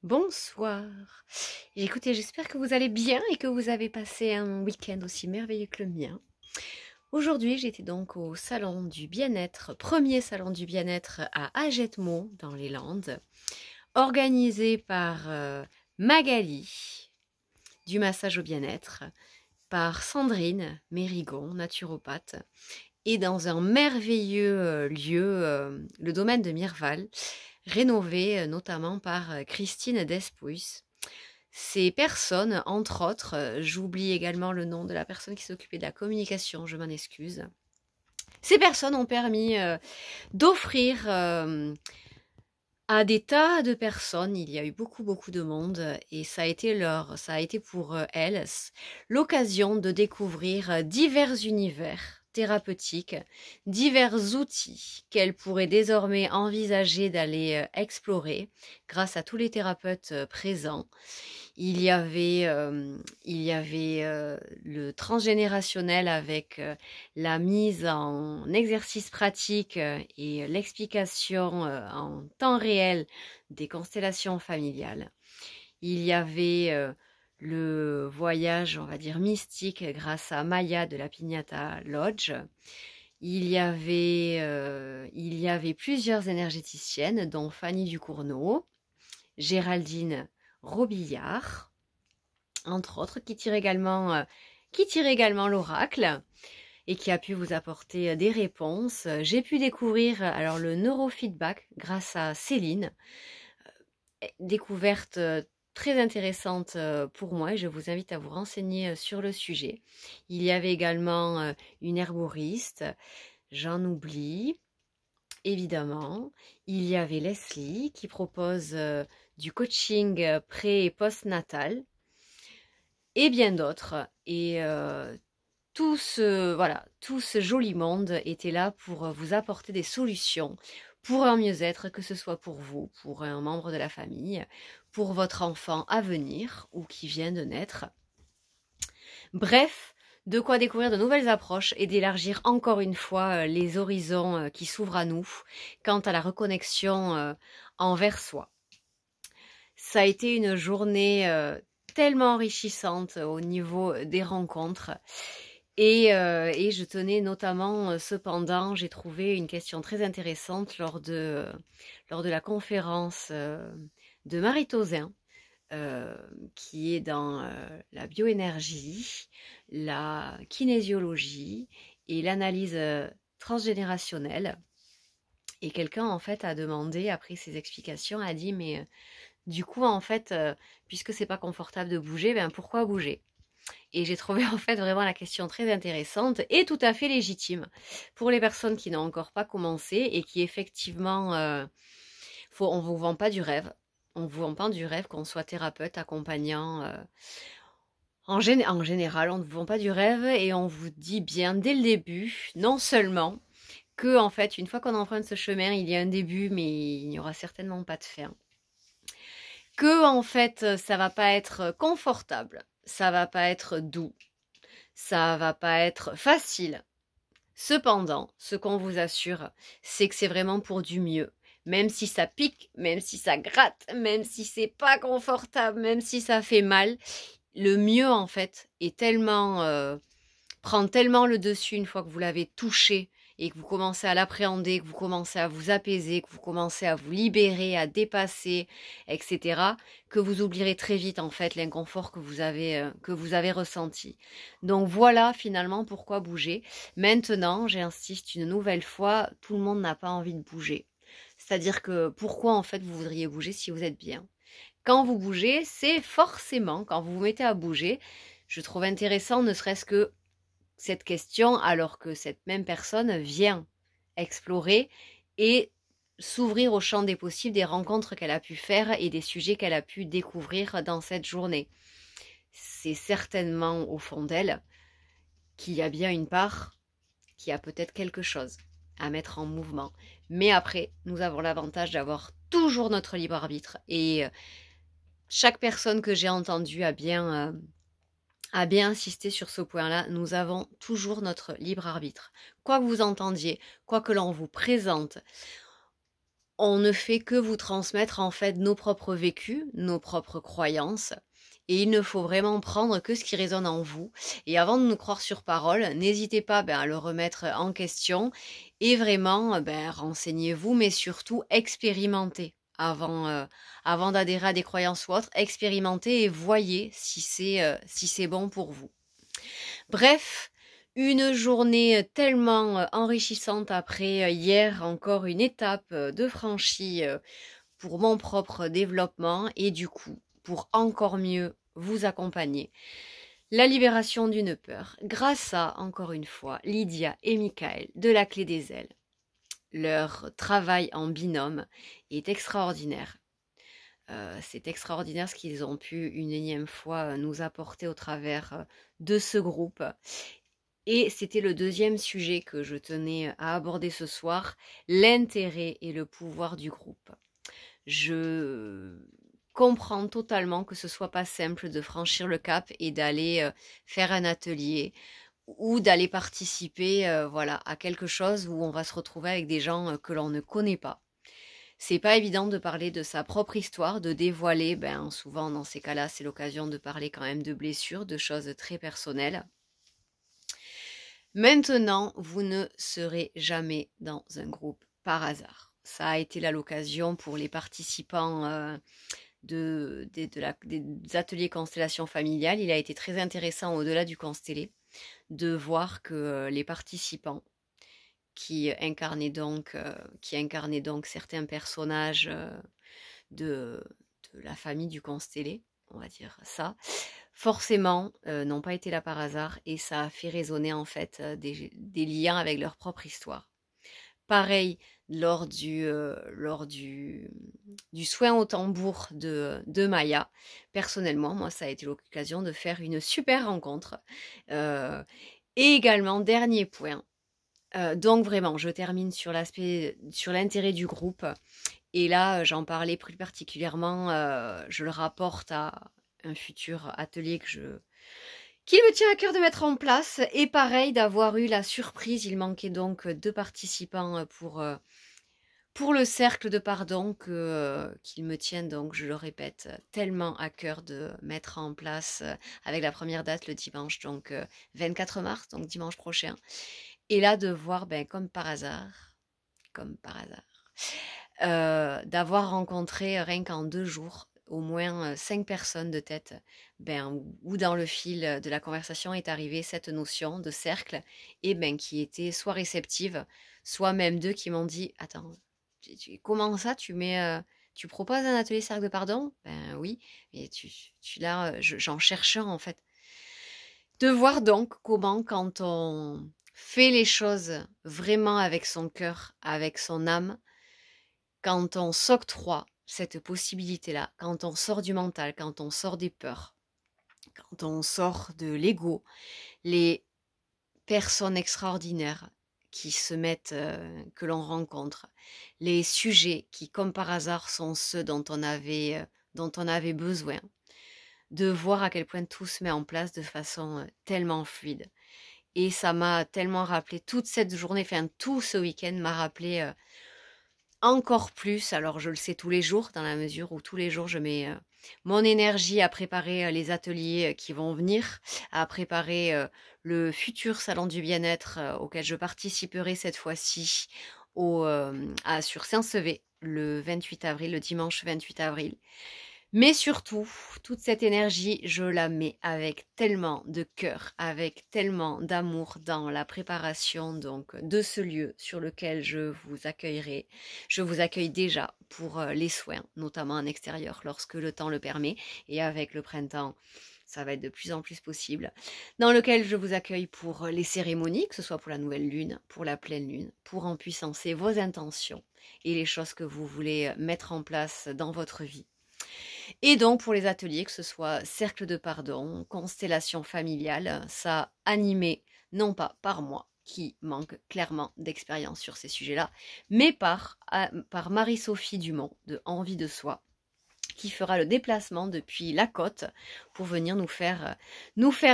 Bonsoir. Écoutez, j'espère que vous allez bien et que vous avez passé un week-end aussi merveilleux que le mien. Aujourd'hui, j'étais donc au salon du bien-être, premier salon du bien-être à Agetmau, dans les Landes, organisé par Magali, du massage au bien-être, par Sandrine Mérigon, naturopathe, et dans un merveilleux lieu, le domaine de Mirval, rénové notamment par Christine Despouys. Ces personnes, entre autres, j'oublie également le nom de la personne qui s'occupait de la communication, je m'en excuse. Ces personnes ont permis d'offrir à des tas de personnes, il y a eu beaucoup de monde, et ça a été pour elles l'occasion de découvrir divers univers thérapeutiques, divers outils qu'elles pourraient désormais envisager d'aller explorer grâce à tous les thérapeutes présents. Il y avait le transgénérationnel avec la mise en exercice pratique et l'explication en temps réel des constellations familiales. Il y avait le voyage, on va dire, mystique grâce à Maya de la Pignata Lodge. Il y avait plusieurs énergéticiennes, dont Fanny Ducournau, Géraldine Robillard, entre autres, qui tire également l'oracle et qui a pu vous apporter des réponses. J'ai pu découvrir alors le neurofeedback grâce à Céline, découverte très intéressante pour moi et je vous invite à vous renseigner sur le sujet. Il y avait également une herboriste, j'en oublie, évidemment. Il y avait Leslie qui propose du coaching pré- et post-natal et bien d'autres. Et tout ce joli monde était là pour vous apporter des solutions pour un mieux-être, que ce soit pour vous, pour un membre de la famille, pour votre enfant à venir ou qui vient de naître. Bref, de quoi découvrir de nouvelles approches et d'élargir encore une fois les horizons qui s'ouvrent à nous quant à la reconnexion envers soi. Ça a été une journée tellement enrichissante au niveau des rencontres. Et je tenais notamment, cependant, j'ai trouvé une question très intéressante lors de la conférence de Marie Tauzin, qui est dans la bioénergie, la kinésiologie et l'analyse transgénérationnelle. Et quelqu'un, en fait, a demandé, après ses explications, a dit, mais du coup, en fait, puisque c'est pas confortable de bouger, ben pourquoi bouger? Et j'ai trouvé en fait vraiment la question très intéressante et tout à fait légitime pour les personnes qui n'ont encore pas commencé et qui effectivement, on vous vend pas du rêve. On vous vend pas du rêve qu'on soit thérapeute, accompagnant. En général, on ne vous vend pas du rêve et on vous dit bien dès le début, non seulement que en fait, une fois qu'on emprunte ce chemin, il y a un début, mais il n'y aura certainement pas de fin. Que en fait, ça va pas être confortable, ça va pas être doux, ça va pas être facile. Cependant, ce qu'on vous assure, c'est que c'est vraiment pour du mieux. Même si ça pique, même si ça gratte, même si c'est pas confortable, même si ça fait mal, le mieux en fait est tellement prend tellement le dessus une fois que vous l'avez touché et que vous commencez à l'appréhender, que vous commencez à vous apaiser, que vous commencez à vous libérer, à dépasser, etc., que vous oublierez très vite en fait l'inconfort que vous avez ressenti. Donc voilà finalement pourquoi bouger. Maintenant, j'insiste une nouvelle fois, tout le monde n'a pas envie de bouger. C'est-à-dire que pourquoi en fait vous voudriez bouger si vous êtes bien? Quand vous bougez, c'est forcément, quand vous vous mettez à bouger, je trouve intéressant ne serait-ce que cette question alors que cette même personne vient explorer et s'ouvrir au champ des possibles des rencontres qu'elle a pu faire et des sujets qu'elle a pu découvrir dans cette journée. C'est certainement au fond d'elle qu'il y a bien une part qui a peut-être quelque chose à mettre en mouvement. Mais après, nous avons l'avantage d'avoir toujours notre libre arbitre et chaque personne que j'ai entendue a bien insisté sur ce point-là, nous avons toujours notre libre arbitre. Quoi que vous entendiez, quoi que l'on vous présente, on ne fait que vous transmettre en fait nos propres vécus, nos propres croyances. Et il ne faut vraiment prendre que ce qui résonne en vous. Et avant de nous croire sur parole, n'hésitez pas à le remettre en question et vraiment renseignez-vous, mais surtout expérimentez avant d'adhérer à des croyances ou autres. Expérimentez et voyez si c'est bon pour vous. Bref, une journée tellement enrichissante après hier, encore une étape de franchie pour mon propre développement et du coup, pour encore mieux vous accompagner. La libération d'une peur, grâce à, encore une fois, Lydia et Michael de la Clé des Ailes. Leur travail en binôme est extraordinaire. C'est extraordinaire ce qu'ils ont pu une énième fois nous apporter au travers de ce groupe. Et c'était le deuxième sujet que je tenais à aborder ce soir, l'intérêt et le pouvoir du groupe. Je comprends totalement que ce soit pas simple de franchir le cap et d'aller faire un atelier ou d'aller participer à quelque chose où on va se retrouver avec des gens que l'on ne connaît pas. C'est pas évident de parler de sa propre histoire, de dévoiler, souvent dans ces cas-là, c'est l'occasion de parler quand même de blessures, de choses très personnelles. Maintenant, vous ne serez jamais dans un groupe par hasard. Ça a été là l'occasion pour les participants des ateliers constellation familiale. Il a été très intéressant au-delà du constellé de voir que les participants qui incarnaient donc certains personnages de la famille du constellé, on va dire ça, forcément n'ont pas été là par hasard et ça a fait résonner en fait des liens avec leur propre histoire. Pareil lors du soin au tambour de Maya. Personnellement, moi, ça a été l'occasion de faire une super rencontre. Et également, dernier point. Donc vraiment, je termine sur l'intérêt du groupe. Et là, j'en parlais plus particulièrement, je le rapporte à un futur atelier qui me tient à cœur de mettre en place. Et pareil, d'avoir eu la surprise, il manquait donc 2 participants pour le cercle de pardon qu'il me tient donc, je le répète, tellement à cœur de mettre en place avec la première date le dimanche, donc 24 mars, donc dimanche prochain. Et là, de voir, comme par hasard, d'avoir rencontré rien qu'en 2 jours au moins 5 personnes de tête, où dans le fil de la conversation est arrivée cette notion de cercle et qui était soit réceptive, soit même 2 qui m'ont dit attends, comment ça tu proposes un atelier cercle de pardon? Ben oui, et j'en cherche un en fait. De voir donc comment quand on fait les choses vraiment avec son cœur, avec son âme, quand on s'octroie cette possibilité-là, quand on sort du mental, quand on sort des peurs, quand on sort de l'ego, les personnes extraordinaires qui se mettent, que l'on rencontre, les sujets qui, comme par hasard, sont ceux dont on avait besoin, de voir à quel point tout se met en place de façon tellement fluide. Et ça m'a tellement rappelé toute cette journée, tout ce week-end m'a rappelé encore plus, alors je le sais tous les jours, dans la mesure où tous les jours je mets mon énergie à préparer les ateliers qui vont venir, à préparer le futur salon du bien-être auquel je participerai cette fois-ci sur Saint-Sevé le 28 avril, le dimanche 28 avril. Mais surtout, toute cette énergie, je la mets avec tellement de cœur, avec tellement d'amour dans la préparation donc de ce lieu sur lequel je vous accueillerai. Je vous accueille déjà pour les soins, notamment en extérieur lorsque le temps le permet. Et avec le printemps, ça va être de plus en plus possible. Dans lequel je vous accueille pour les cérémonies, que ce soit pour la nouvelle lune, pour la pleine lune, pour empuissancer vos intentions et les choses que vous voulez mettre en place dans votre vie. Et donc pour les ateliers, que ce soit cercle de pardon, constellation familiale, ça animé non pas par moi, qui manque clairement d'expérience sur ces sujets-là, mais par Marie-Sophie Dumont de Envie de Soi, qui fera le déplacement depuis la côte pour venir nous faire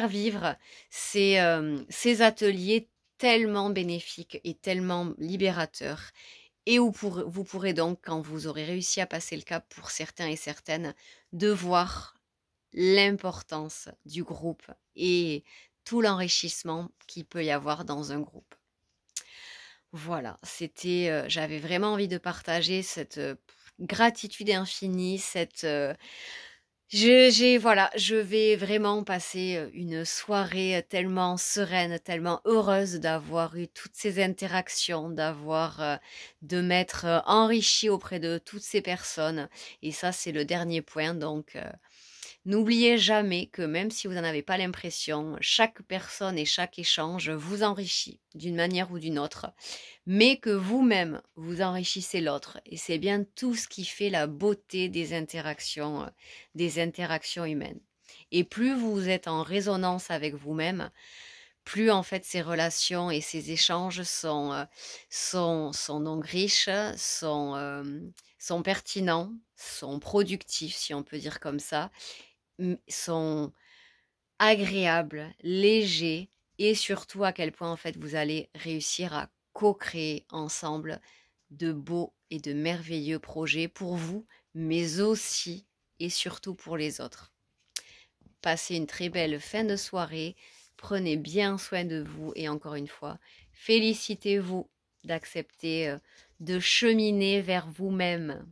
vivre ces ateliers tellement bénéfiques et tellement libérateurs et vous pourrez donc, quand vous aurez réussi à passer le cap pour certains et certaines, de voir l'importance du groupe et tout l'enrichissement qu'il peut y avoir dans un groupe. Voilà, j'avais vraiment envie de partager cette gratitude infinie, voilà, je vais vraiment passer une soirée tellement sereine, tellement heureuse d'avoir eu toutes ces interactions, de m'être enrichie auprès de toutes ces personnes. Et ça, c'est le dernier point. Donc, n'oubliez jamais que même si vous n'en avez pas l'impression, chaque personne et chaque échange vous enrichit d'une manière ou d'une autre, mais que vous-même vous enrichissez l'autre. Et c'est bien tout ce qui fait la beauté des interactions humaines. Et plus vous êtes en résonance avec vous-même, plus en fait ces relations et ces échanges sont donc riches, sont pertinents, sont productifs, si on peut dire comme ça, sont agréables, légers, et surtout à quel point en fait vous allez réussir à co-créer ensemble de beaux et de merveilleux projets pour vous, mais aussi et surtout pour les autres. Passez une très belle fin de soirée, prenez bien soin de vous et encore une fois, félicitez-vous d'accepter de cheminer vers vous-même